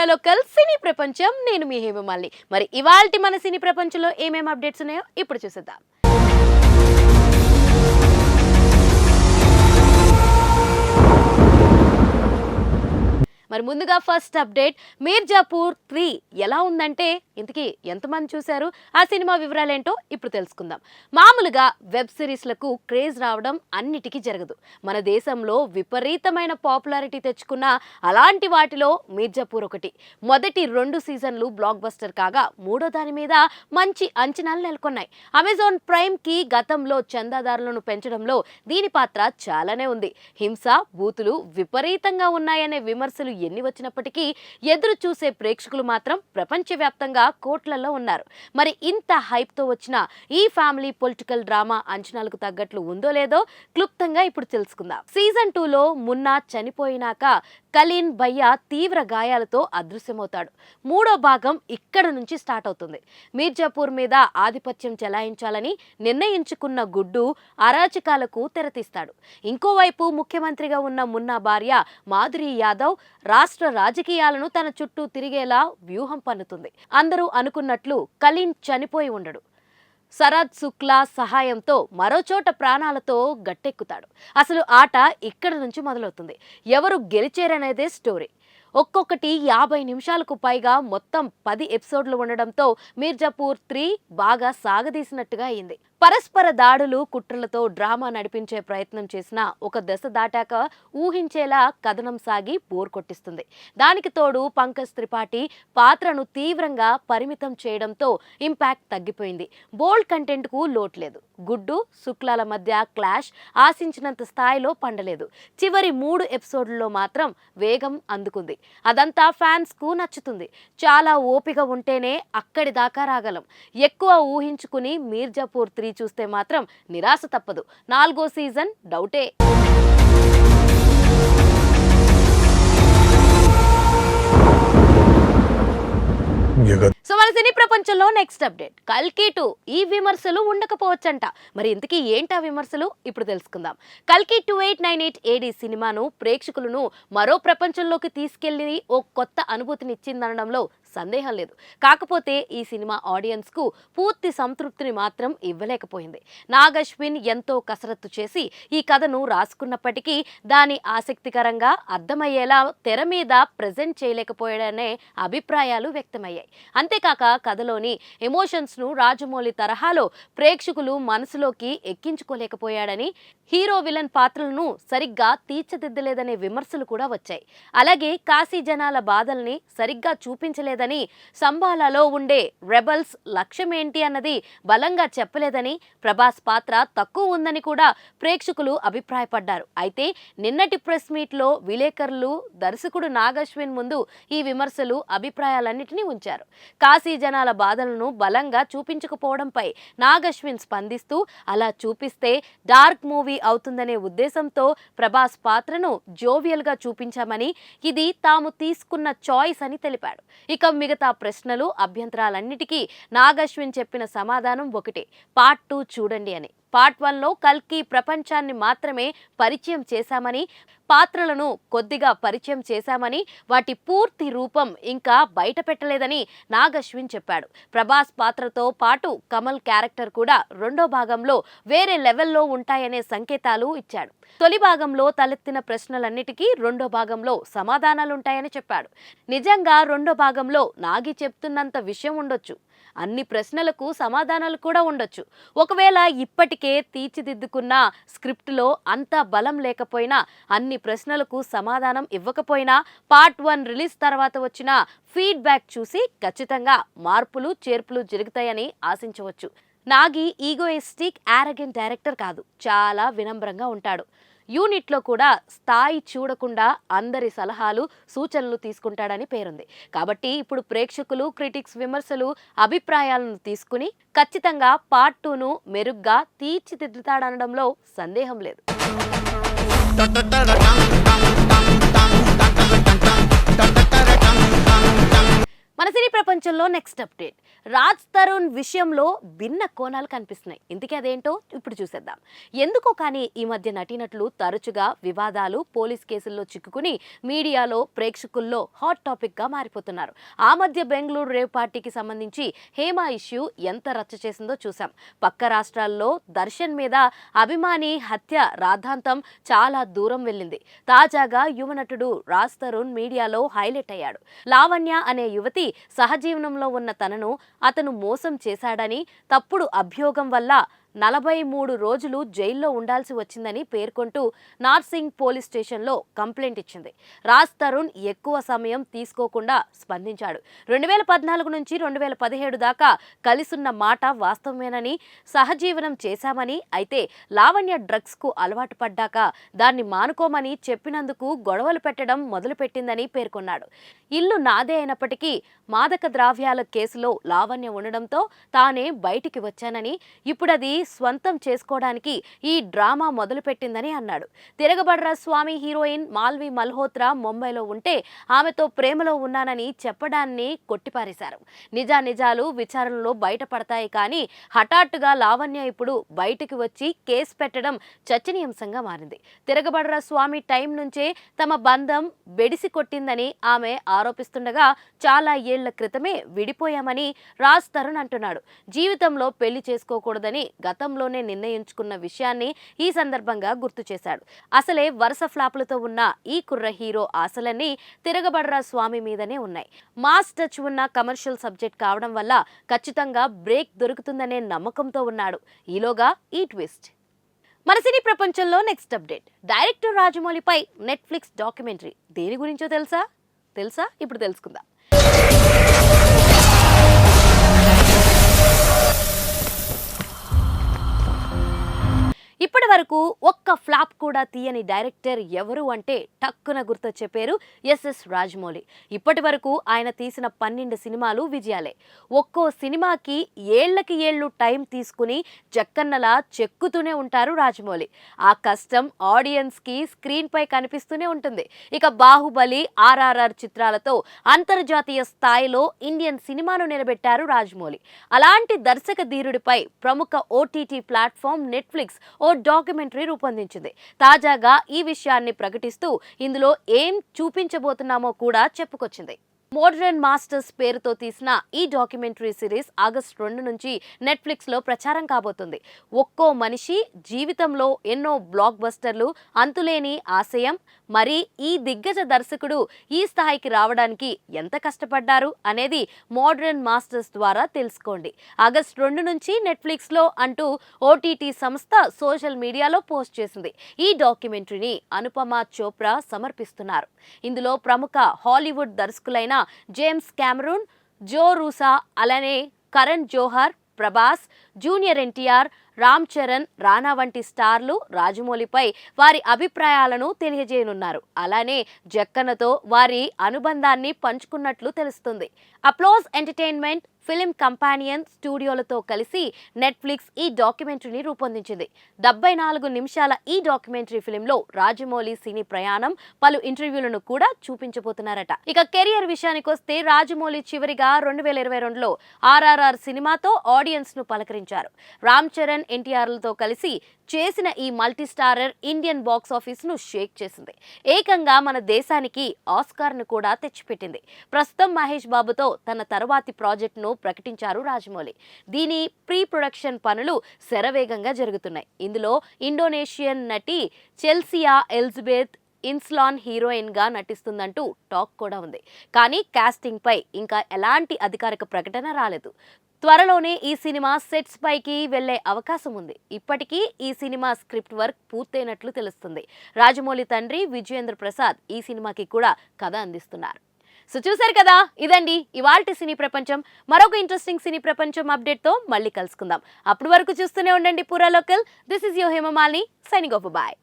Local సినీ ప్రపంచం నేను మీ హేమమాలిని. మరి ఇవాల్టి మన సినీ ప్రపంచంలో ఏమేం అప్డేట్స్ ఉన్నాయో ఇప్పుడు చూసేద్దాం. మరి ముందుగా ఫస్ట్ అప్డేట్, మీర్జాపూర్ 3 ఎలా ఉందంటే ఇంతకీ ఎంతమంది చూశారు, ఆ సినిమా వివరాలేంటో ఇప్పుడు తెలుసుకుందాం. మామూలుగా వెబ్ సిరీస్లకు క్రేజ్ రావడం అన్నిటికీ జరగదు. మన దేశంలో విపరీతమైన పాపులారిటీ తెచ్చుకున్న అలాంటి వాటిలో మీర్జాపూర్ ఒకటి. మొదటి 2 సీజన్లు బ్లాక్ బస్టర్ కాగా మూడో దాని మీద మంచి అంచనాలు నెలకొన్నాయి. అమెజాన్ ప్రైమ్కి గతంలో చందాదారులను పెంచడంలో దీని పాత్ర చాలానే ఉంది. హింస, బూతులు విపరీతంగా ఉన్నాయనే విమర్శలు ఎన్ని వచ్చినప్పటికీ ఎదురు చూసే ప్రేక్షకులు మాత్రం ప్రపంచవ్యాప్తంగా కోట్లలో ఉన్నారు. మరి ఇంత హైప్తో వచ్చిన ఈ ఫ్యామిలీ పొలిటికల్ డ్రామా అంచనాలకు తగ్గట్లు ఉందో లేదో క్లుప్తంగా ఇప్పుడు తెలుసుకుందాం. సీజన్ 2లో మున్నా చనిపోయినాక కలీన్ భయ్య తీవ్ర గాయాలతో అదృశ్యమవుతాడు. మూడో భాగం ఇక్కడ నుంచి స్టార్ట్ అవుతుంది. మీర్జాపూర్ మీద ఆధిపత్యం చెలాయించాలని నిర్ణయించుకున్న గుడ్డు అరాచకాలకు తెరతీస్తాడు. ఇంకోవైపు ముఖ్యమంత్రిగా ఉన్న మున్నా భార్య మాధురి యాదవ్ రాష్ట్ర రాజకీయాలను తన చుట్టూ తిరిగేలా వ్యూహం పన్నుతుంది. అందరూ అనుకున్నట్లు కలీన్ చనిపోయి ఉండడు. శరద్ శుక్లా సహాయంతో మరోచోట ప్రాణాలతో గట్టెక్కుతాడు. అసలు ఆట ఇక్కడ నుంచి మొదలవుతుంది. ఎవరు గెలిచారనేదే స్టోరీ. ఒక్కొక్కటి 50 నిమిషాలకు పైగా మొత్తం 10 ఎపిసోడ్లు ఉండడంతో మీర్జాపూర్ 3 బాగా సాగదీసినట్టుగా అయింది. పరస్పర దాడులు, కుట్రలతో డ్రామా నడిపించే ప్రయత్నం చేసిన ఒక దశ దాటాక ఊహించేలా కథనం సాగి బోర్ కొట్టిస్తుంది. దానికి తోడు పంకజ్ త్రిపాఠి పాత్రను తీవ్రంగా పరిమితం చేయడంతో ఇంపాక్ట్ తగ్గిపోయింది. బోల్డ్ కంటెంట్కు లోట్లేదు. గుడ్డు, శుక్లాల మధ్య క్లాష్ ఆశించినంత స్థాయిలో పండలేదు. చివరి 3 ఎపిసోడ్లలో మాత్రం వేగం అందుకుంది. అదంతా ఫ్యాన్స్ కు నచ్చుతుంది. చాలా ఓపిక ఉంటేనే అక్కడి దాకా రాగలం. ఎక్కువ ఊహించుకుని మీర్జాపూర్ 3 చూస్తే మాత్రం నిరాశ తప్పదు. 4వ సీజన్ డౌటే. సో మన సినీ ప్రపంచంలో నెక్స్ట్ అప్డేట్, కల్కి 2 ఈ విమర్శలు ఉండకపోవచ్చంట. మరి ఇంతకీ ఏంటా విమర్శలు ఇప్పుడు తెలుసుకుందాం. కల్కి 2898 AD సినిమాను ప్రేక్షకులను మరో ప్రపంచంలోకి తీసుకెళ్లి ఓ కొత్త అనుభూతినిచ్చిందనడంలో సందేహం లేదు. కాకపోతే ఈ సినిమా ఆడియన్స్ కు పూర్తి సంతృప్తిని మాత్రం ఇవ్వలేకపోయింది. నాగ్ అశ్విన్ ఎంతో కసరత్తు చేసి ఈ కథను రాసుకున్నప్పటికీ దాని ఆసక్తికరంగా అర్థమయ్యేలా తెర మీద ప్రెజెంట్ చేయలేకపోయాడనే అభిప్రాయాలు వ్యక్తమయ్యాయి. అంతేకాక కథలోని ఎమోషన్స్ ను రాజమౌళి తరహాలో ప్రేక్షకులు మనసులోకి ఎక్కించుకోలేకపోయాడని, హీరో విలన్ పాత్రలను సరిగ్గా తీర్చిదిద్దలేదనే విమర్శలు కూడా వచ్చాయి. అలాగే కాశీ జనాల బాధల్ని సరిగ్గా చూపించలేదని, సంబాలాలో ఉండే రెబల్స్ లక్ష్యం ఏంటి అన్నది బలంగా చెప్పలేదని, ప్రభాస్ పాత్ర తక్కువ ఉందని కూడా ప్రేక్షకులు అభిప్రాయపడ్డారు. అయితే నిన్నటి ప్రెస్ మీట్ లో విలేకరులు దర్శకుడు నాగ్ అశ్విన్ ముందు ఈ విమర్శలు, అభిప్రాయాలన్నింటినీ ఉంచారు. కాశీ జనాల బాధలను బలంగా చూపించకపోవడంపై నాగ్ అశ్విన్ స్పందిస్తూ, అలా చూపిస్తే డార్క్ మూవీ అవుతుందనే ఉద్దేశంతో ప్రభాస్ పాత్రను జోవియల్ గా చూపించామని, ఇది తాము తీసుకున్న చాయిస్ అని తెలిపాడు. ఇక మిగతా ప్రశ్నలు, అభ్యంతరాలన్నిటికీ నాగ్ అశ్విన్ చెప్పిన సమాధానం ఒకటే, పార్ట్ 2 చూడండి అని. పార్ట్ 1లో కల్కి ప్రపంచాన్ని మాత్రమే పరిచయం చేశామని, పాత్రలను కొద్దిగా పరిచయం చేశామని, వాటి పూర్తి రూపం ఇంకా బయట పెట్టలేదని నాగ్ అశ్విన్ చెప్పాడు. ప్రభాస్ పాత్రతో పాటు కమల్ క్యారెక్టర్ కూడా 2వ భాగంలో వేరే లెవెల్లో ఉంటాయనే సంకేతాలు ఇచ్చాడు. తొలి భాగంలో తలెత్తిన ప్రశ్నలన్నిటికీ 2వ భాగంలో సమాధానాలుంటాయని చెప్పాడు. నిజంగా 2వ భాగంలో నాగి చెప్తున్నంత విషయం ఉండొచ్చు, అన్ని ప్రశ్నలకు సమాధానాలు కూడా ఉండొచ్చు. ఒకవేళ ఇప్పటికే తీర్చిదిద్దుకున్న స్క్రిప్ట్లో అంత బలం లేకపోయినా, అన్ని ప్రశ్నలకు సమాధానం ఇవ్వకపోయినా, పార్ట్ 1 రిలీజ్ తర్వాత వచ్చిన ఫీడ్బ్యాక్ చూసి ఖచ్చితంగా మార్పులు, చేర్పులు జరుగుతాయని ఆశించవచ్చు. నాగి ఈగోయిస్టిక్, యారగెంట్ డైరెక్టర్ కాదు, చాలా వినమ్రంగా ఉంటాడు. యూనిట్లో కూడా స్థాయి చూడకుండా అందరి సలహాలు, సూచనలు తీసుకుంటాడని పేరుంది. కాబట్టి ఇప్పుడు ప్రేక్షకులు, క్రిటిక్స్ విమర్శలు, అభిప్రాయాలను తీసుకుని ఖచ్చితంగా పార్ట్ 2ను మెరుగ్గా తీర్చిదిద్దుతాడనడంలో సందేహం లేదు. మన సినీ ప్రపంచంలో నెక్స్ట్ అప్డేట్ రాజ్ తరుణ్ విషయంలో భిన్న కోణాలు కనిపిస్తున్నాయి. ఇందుకే అదేంటో ఇప్పుడు చూసేద్దాం. ఎందుకో కానీ ఈ మధ్య నటీనటులు తరచుగా వివాదాలు, పోలీస్ కేసుల్లో చిక్కుకుని మీడియాలో, ప్రేక్షకుల్లో హాట్ టాపిక్ గా మారిపోతున్నారు. ఆ మధ్య బెంగళూరు రేవ్ పార్టీకి సంబంధించి హేమ ఇష్యూ ఎంత రచ్చ చేసిందో చూసాం. పక్క రాష్ట్రాల్లో దర్శన్ మీద అభిమాని హత్య రాద్ధాంతం చాలా దూరం వెళ్ళింది. తాజాగా యువ నటుడు రాజ్ తరుణ్ మీడియాలో హైలైట్ అయ్యాడు. లావణ్య అనే యువతి సహజీవనంలో ఉన్న తనను అతను మోసం చేశాడని, తప్పుడు అభియోగం వల్ల 43 రోజులు జైల్లో ఉండాల్సి వచ్చిందని పేర్కొంటూ నార్సింగ్ పోలీస్ స్టేషన్లో కంప్లైంట్ ఇచ్చింది. రాజ్ తరుణ్ ఎక్కువ సమయం తీసుకోకుండా స్పందించాడు. 2014 నుంచి 2017 దాకా కలిసున్న మాట వాస్తవమేనని, సహజీవనం చేశామని, అయితే లావణ్య డ్రగ్స్కు అలవాటు పడ్డాక దాన్ని మానుకోమని చెప్పినందుకు గొడవలు పెట్టడం మొదలుపెట్టిందని పేర్కొన్నాడు. ఇల్లు నాదే అయినప్పటికీ మాదక ద్రవ్యాల కేసులో లావణ్య ఉండడంతో తానే బయటికి వచ్చానని, ఇప్పుడది స్వంతం చేసుకోవడానికి ఈ డ్రామా మొదలుపెట్టిందని అన్నాడు. తిరగబడ్ర స్వామి హీరోయిన్ మాల్వి మల్హోత్రా ముంబైలో ఉంటే ఆమెతో ప్రేమలో ఉన్నానని చెప్పడాన్ని కొట్టిపారేశారు. నిజాలు విచారణలో బయటపడతాయి, కానీ హఠాత్తుగా లావణ్య ఇప్పుడు బయటికి వచ్చి కేసు పెట్టడం చర్చనీయాంశంగా మారింది. తిరగబడ్ర స్వామి టైం నుంచే తమ బంధం బెడిసి కొట్టిందని ఆమె ఆరోపిస్తుండగా చాలా ఏళ్ల క్రితమే విడిపోయామని రాజ్ తరుణ్ అంటున్నాడు. జీవితంలో పెళ్లి చేసుకోకూడదని గతంలోనే నిర్ణయించుకున్న విషయాన్ని ఈ సందర్భంగా గుర్తు చేశాడు. అసలే వరుస ఫ్లాపులతో ఉన్న ఈ కుర్ర హీరో ఆశలన్నీ తిరగబడ్ర స్వామి మీదనే ఉన్నాయి. మాస్ టచ్ ఉన్న కమర్షియల్ సబ్జెక్ట్ కావడం వల్ల ఖచ్చితంగా బ్రేక్ దొరుకుతుందనే నమ్మకంతో ఉన్నాడు. ఈలోగా ఈ ట్విస్ట్. మన సినీ ప్రపంచంలో నెక్స్ట్ అప్డేట్. డైరెక్టర్ రాజమౌళిపై నెట్ఫ్లిక్స్ డాక్యుమెంటరీ. దేని గురించో తెలుసా? ఇప్పుడు తెలుసుకుందాం. ఇప్పటి వరకు ఒక్క ఫ్లాప్ కూడా తీయని డైరెక్టర్ ఎవరు అంటే టక్కున గుర్తొచ్చే పేరు ఎస్ఎస్ రాజమౌళి. ఇప్పటి వరకు ఆయన తీసిన 12 సినిమాలు విజయాలే. ఒక్కో సినిమాకి ఏళ్లకి ఏళ్లు టైం తీసుకుని జక్కన్నలా చెక్కుతూనే ఉంటారు రాజమౌళి. ఆ కష్టం ఆడియన్స్ కి స్క్రీన్ పై కనిపిస్తూనే ఉంటుంది. ఇక బాహుబలి, RRR చిత్రాలతో అంతర్జాతీయ స్థాయిలో ఇండియన్ సినిమాను నిలబెట్టారు రాజమౌళి. అలాంటి దర్శక ధీరుడిపై ప్రముఖ OTT ప్లాట్ఫామ్ నెట్ఫ్లిక్స్ ఓ డాక్యుమెంటరీ రూపొందించింది. తాజాగా ఈ విషయాన్ని ప్రకటిస్తూ ఇందులో ఏం చూపించబోతున్నామో కూడా చెప్పుకొచ్చింది. మోడర్న్ మాస్టర్స్ పేరుతో తీసిన ఈ డాక్యుమెంటరీ సిరీస్ ఆగస్టు 2 నుంచి నెట్ఫ్లిక్స్ లో ప్రచారం కాబోతుంది. ఒక్కో మనిషి జీవితంలో ఎన్నో బ్లాక్ బస్టర్లు, అంతులేని ఆశయం, మరి ఈ దిగ్గజ దర్శకుడు ఈ స్థాయికి రావడానికి ఎంత కష్టపడ్డారు అనేది మోడర్న్ మాస్టర్స్ ద్వారా తెలుసుకోండి. ఆగస్టు 2 నుంచి నెట్ఫ్లిక్స్ లో అంటూ OTT సంస్థ సోషల్ మీడియాలో పోస్ట్ చేసింది. ఈ డాక్యుమెంటరీని అనుపమ చోప్రా సమర్పిస్తున్నారు. ఇందులో ప్రముఖ హాలీవుడ్ దర్శకులైన జేమ్స్ కెమెరూన్, జో రూసా, అలానే కరణ్ జోహర్, ప్రభాస్, జూనియర్ NTR, రామ్ చరణ్, రానా వంటి స్టార్లు రాజమౌళిపై వారి అభిప్రాయాలను తెలియజేయనున్నారు. అలానే జక్కన్నతో వారి అనుబంధాన్ని పంచుకున్నట్లు తెలుస్తుంది. అప్లోజ్ ఎంటర్టైన్మెంట్, ఫిలిం కంపానియన్ స్టూడియోలతో కలిసి నెట్ఫ్లిక్స్ ఈ డాక్యుమెంటరీని రూపొందించింది. 74 నిమిషాల ఈ డాక్యుమెంటరీ ఫిలింలో రాజమౌళి సినీ ప్రయాణం, పలు ఇంటర్వ్యూలను కూడా చూపించబోతున్నారట. ఇక కెరియర్ విషయానికి వస్తే రాజమౌళి చివరిగా 2022లో RRR సినిమాతో ఆడియన్స్ ను పలకరించారు. రామ్ చరణ్, NTRలతో కలిసి చేసిన ఈ multi starrer Indian box office ను షేక్ చేసింది. ఏకంగా మన దేశానికి ఆస్కార్ ను కూడా తెచ్చిపెట్టింది. ప్రస్తుతం మహేష్ బాబుతో తన తర్వాతి ప్రాజెక్ట్ ను ప్రకటించారు రాజమౌళి. దీని ప్రీ ప్రొడక్షన్ పనులు శరవేగంగా జరుగుతున్నాయి. ఇందులో ఇండోనేషియన్ నటి చెల్సియా ఎలిజబెత్ ఇన్స్లాన్ హీరోయిన్ గా నటిస్తుందంటూ టాక్ కూడా ఉంది. కానీ కాస్టింగ్ పై ఇంకా ఎలాంటి అధికారిక ప్రకటన రాలేదు. త్వరలోనే ఈ సినిమా సెట్స్ పైకి వెళ్లే అవకాశం ఉంది. ఇప్పటికీ ఈ సినిమా స్క్రిప్ట్ వర్క్ పూర్తయినట్లు తెలుస్తుంది. రాజమౌళి తండ్రి విజయేంద్ర ప్రసాద్ ఈ సినిమాకి కూడా కథ అందిస్తున్నారు. సో చూసారు కదా, ఇదండి ఇవాల్టి సినీ ప్రపంచం. మరొక ఇంట్రెస్టింగ్ సినీ ప్రపంచం అప్డేట్ తో మళ్ళీ కలుసుకుందాం. అప్పటి వరకు చూస్తూనే ఉండండి పూరా local. This is your Hemamalini signing off. Bye.